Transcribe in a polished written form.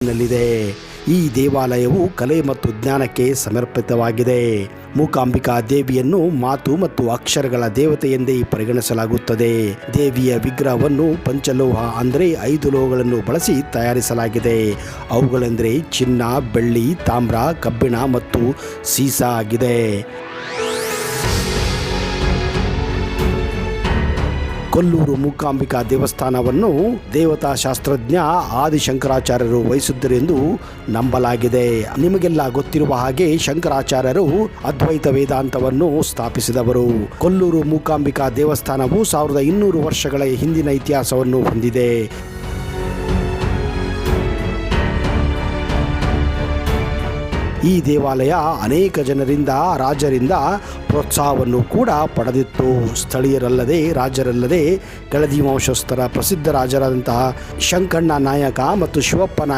ನಲ್ಲಿದೆ. ಈ ದೇವಾಲಯವು ಕಲೆ ಮತ್ತು ಜ್ಞಾನಕ್ಕೆ ಸಮರ್ಪಿತವಾಗಿದೆ. ಮೂಕಾಂಬಿಕಾ ದೇವಿಯನ್ನು ಮಾತು ಮತ್ತು ಅಕ್ಷರಗಳ ದೇವತೆ ಎಂದೇ ಪರಿಗಣಿಸಲಾಗುತ್ತದೆ. ದೇವಿಯ ವಿಗ್ರಹವನ್ನು ಪಂಚಲೋಹ ಅಂದರೆ 5 ಲೋಹಗಳನ್ನು ಬಳಸಿ ತಯಾರಿಸಲಾಗಿದೆ. ಅವುಗಳೆಂದರೆ ಚಿನ್ನ, ಬೆಳ್ಳಿ, ತಾಮ್ರ, ಕಬ್ಬಿಣ ಮತ್ತು ಸೀಸ ಆಗಿದೆ. ಕೊಲ್ಲೂರು ಮೂಕಾಂಬಿಕಾ ದೇವಸ್ಥಾನವನ್ನು ದೇವತಾ ಶಾಸ್ತ್ರಜ್ಞ ಆದಿಶಂಕರಾಚಾರ್ಯರು ವಹಿಸಿದ್ದರೆಂದು ನಂಬಲಾಗಿದೆ. ನಿಮಗೆಲ್ಲ ಗೊತ್ತಿರುವ ಹಾಗೆ ಶಂಕರಾಚಾರ್ಯರು ಅದ್ವೈತ ವೇದಾಂತವನ್ನು ಸ್ಥಾಪಿಸಿದವರು. ಕೊಲ್ಲೂರು ಮೂಕಾಂಬಿಕಾ ದೇವಸ್ಥಾನವು 1200 ವರ್ಷಗಳ ಹಿಂದಿನ ಇತಿಹಾಸವನ್ನು ಹೊಂದಿದೆ. ಈ ದೇವಾಲಯ ಅನೇಕ ಜನರಿಂದ, ರಾಜರಿಂದ ಪ್ರೋತ್ಸಾಹವನ್ನು ಕೂಡ ಪಡೆದಿತ್ತು. ಸ್ಥಳೀಯರಲ್ಲದೆ, ರಾಜರಲ್ಲದೆ, ಕೆಳದಿ ವಂಶಸ್ಥರ ಪ್ರಸಿದ್ಧ ರಾಜರಾದಂತಹ ಶಂಕಣ್ಣ ನಾಯಕ ಮತ್ತು ಶಿವಪ್ಪ ನಾಯಕ